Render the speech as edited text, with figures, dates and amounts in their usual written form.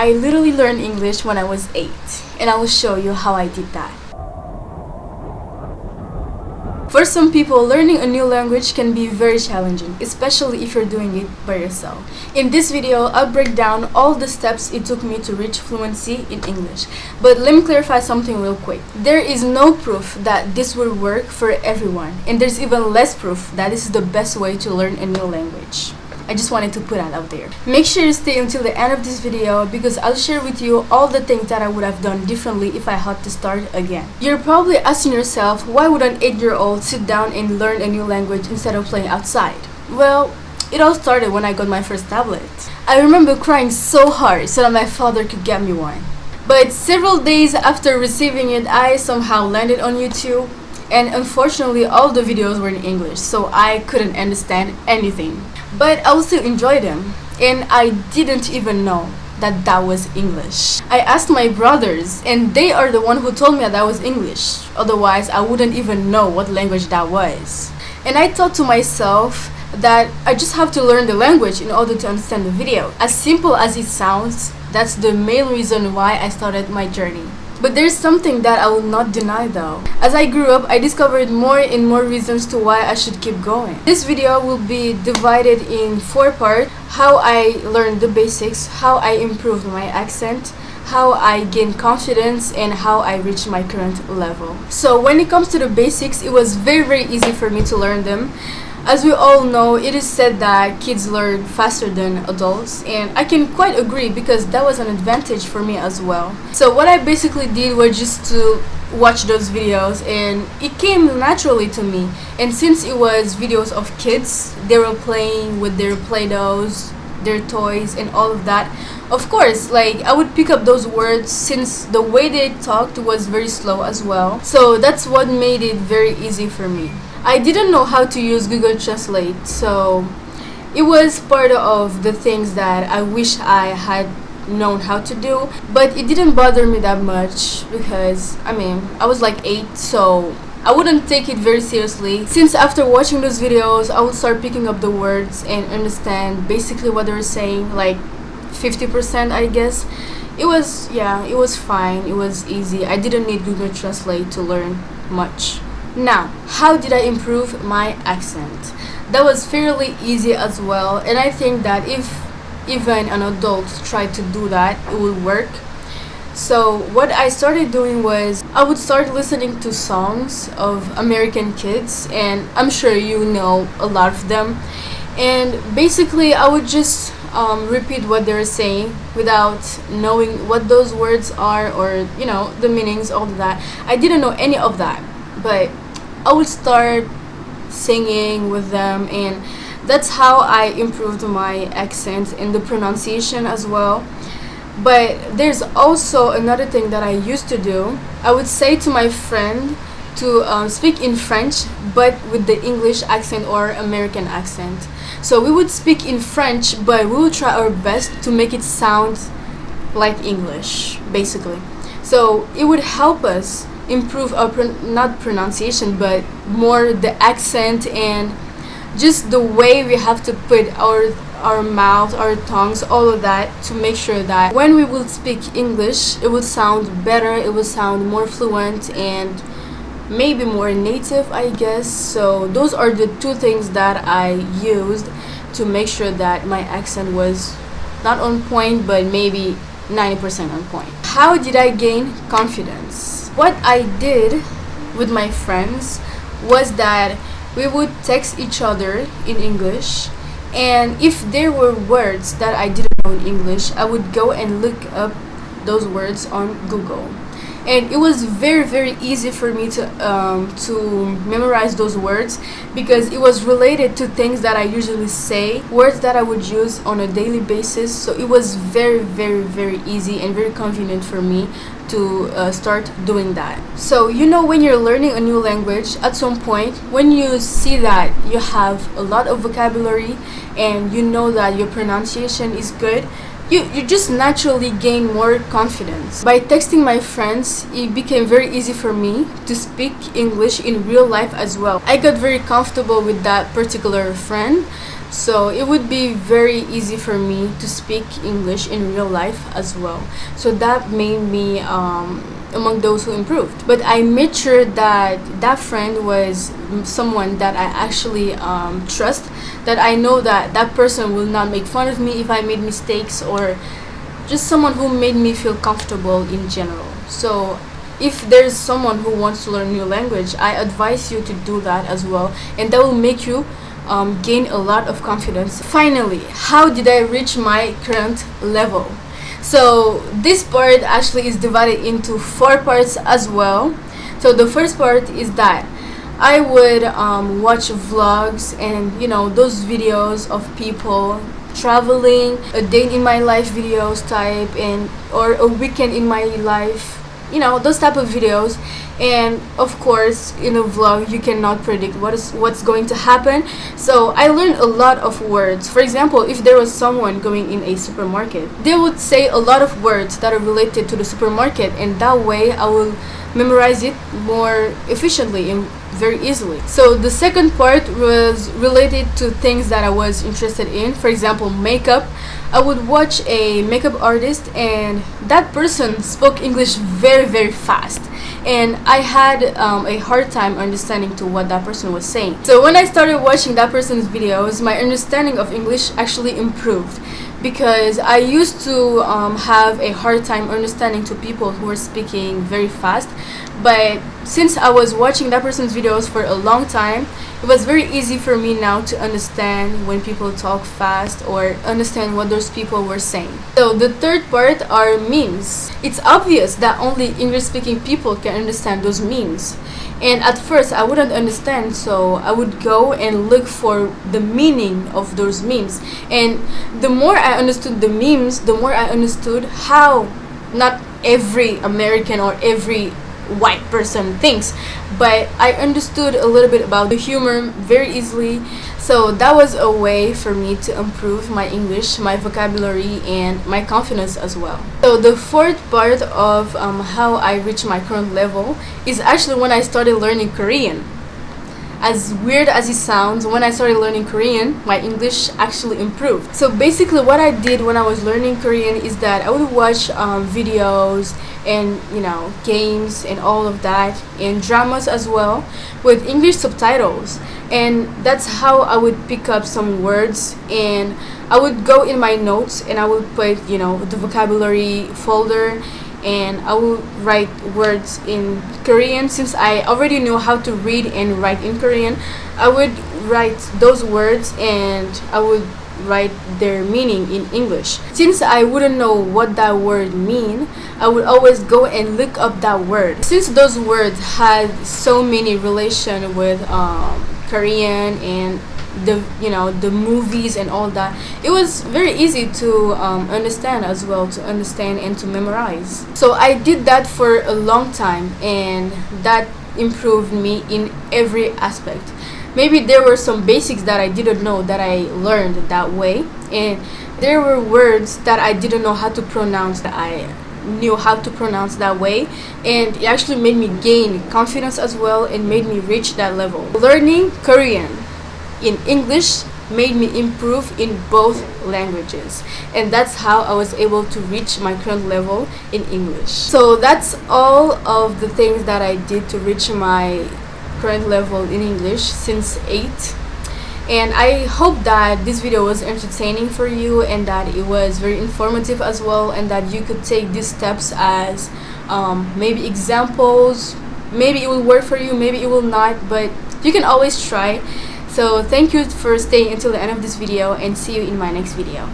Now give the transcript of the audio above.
I literally learned English when I was 8, and I will show you how I did that. For some people, learning a new language can be very challenging, especially if you're doing it by yourself. In this video, I'll break down all the steps it took me to reach fluency in English. But let me clarify something real quick. There is no proof that this will work for everyone, and there's even less proof that this is the best way to learn a new language. I just wanted to put that out there. Make sure you stay until the end of this video because I'll share with you all the things that I would have done differently if I had to start again. You're probably asking yourself, why would an 8-year-old sit down and learn a new language instead of playing outside? Well, it all started when I got my first tablet. I remember crying so hard so that my father could get me one. But several days after receiving it, I somehow landed on YouTube. And unfortunately, all the videos were in English, so I couldn't understand anything. But I would still enjoy them, and I didn't even know that that was English. I asked my brothers, and they are the one who told me that was English. Otherwise, I wouldn't even know what language that was. And I thought to myself that I just have to learn the language in order to understand the video. As simple as it sounds, that's the main reason why I started my journey. But there's something that I will not deny though. As I grew up, I discovered more and more reasons to why I should keep going. This video will be divided in 4 parts: how I learned the basics, how I improved my accent, how I gained confidence, and how I reached my current level. So when it comes to the basics, it was very easy for me to learn them. As we all know, it is said that kids learn faster than adults, and I can quite agree because that was an advantage for me as well. So what I basically did was just to watch those videos, and it came naturally to me. And since it was videos of kids, they were playing with their Play-Dohs, their toys, and all of that. Of course, I would pick up those words since the way they talked was very slow as well. So that's what made it very easy for me. I didn't know how to use Google Translate, so it was part of the things that I wish I had known how to do, but it didn't bother me that much because, I was like 8, so I wouldn't take it very seriously. Since after watching those videos, I would start picking up the words and understand basically what they were saying, like 50% I guess. It was fine, it was easy. I didn't need Google Translate to learn much. Now, how did I improve my accent? That was fairly easy as well, and I think that if even an adult tried to do that, it would work. So what I started doing was I would start listening to songs of American kids, and I'm sure you know a lot of them, and basically I would just repeat what they're saying without knowing what those words are or the meanings, all of that. I didn't know any of that, but I would start singing with them, and that's how I improved my accent and the pronunciation as well. But there's also another thing that I used to do. I would say to my friend to speak in French but with the English accent or American accent. So we would speak in French, but we would try our best to make it sound like English, basically. So it would help us improve our not pronunciation but more the accent and just the way we have to put our mouth, our tongues, all of that, to make sure that when we will speak English it will sound better, it will sound more fluent and maybe more native, I guess. So those are the 2 things that I used to make sure that my accent was not on point but maybe 90% on point. How did I gain confidence? What I did with my friends was that we would text each other in English, and if there were words that I didn't know in English, I would go and look up those words on Google. And it was very easy for me to memorize those words because it was related to things that I usually say, words that I would use on a daily basis. So it was very easy and very convenient for me to start doing that. So when you're learning a new language, at some point when you see that you have a lot of vocabulary and you know that your pronunciation is good, you just naturally gain more confidence. By texting my friends, it became very easy for me to speak English in real life as well. I got very comfortable with that particular friend, so it would be very easy for me to speak English in real life as well. So that made me among those who improved. But I made sure that that friend was someone that I actually trust, that I know that that person will not make fun of me if I made mistakes, or just someone who made me feel comfortable in general. So if there's someone who wants to learn a new language, I advise you to do that as well, and that will make you gain a lot of confidence. Finally, how did I reach my current level? So this part actually is divided into 4 parts as well. So the first part is that I would watch vlogs and those videos of people traveling, a day in my life videos type, and or a weekend in my life, those type of videos. And of course, in a vlog you cannot predict what's going to happen, so I learned a lot of words. For example, if there was someone going in a supermarket, they would say a lot of words that are related to the supermarket, and that way I will memorize it more efficiently and very easily. So the second part was related to things that I was interested in. For example, makeup. I would watch a makeup artist, and that person spoke English very, very fast, and I had a hard time understanding to what that person was saying. So when I started watching that person's videos, my understanding of English actually improved, because I used to have a hard time understanding to people who were speaking very fast. But since I was watching that person's videos for a long time, it was very easy for me now to understand when people talk fast, or understand what those people were saying. So the third part are memes. It's obvious that only English-speaking people can understand those memes. And at first I wouldn't understand, so I would go and look for the meaning of those memes. And the more I understood the memes, the more I understood how not every American or every white person thinks, but I understood a little bit about the humor very easily. So that was a way for me to improve my English, my vocabulary, and my confidence as well. So the fourth part of how I reached my current level is actually when I started learning Korean. As weird as it sounds, when I started learning Korean, my English actually improved. So basically what I did when I was learning Korean is that I would watch videos and games and all of that, and dramas as well, with English subtitles. And that's how I would pick up some words, and I would go in my notes and I would put the vocabulary folder, and I will write words in Korean. Since I already knew how to read and write in Korean, I would write those words and I would write their meaning in English. Since I wouldn't know what that word mean, I would always go and look up that word. Since those words had so many relation with Korean and the movies and all that, it was very easy to understand as well, to understand and to memorize. So I did that for a long time, and that improved me in every aspect. Maybe there were some basics that I didn't know that I learned that way, and there were words that I didn't know how to pronounce that I knew how to pronounce that way, and it actually made me gain confidence as well and made me reach that level. Learning Korean in English made me improve in both languages, and that's how I was able to reach my current level in English. So that's all of the things that I did to reach my current level in English since 8. And I hope that this video was entertaining for you, and that it was very informative as well, and that you could take these steps as maybe examples. Maybe it will work for you, maybe it will not, but you can always try. So thank you for staying until the end of this video, and see you in my next video.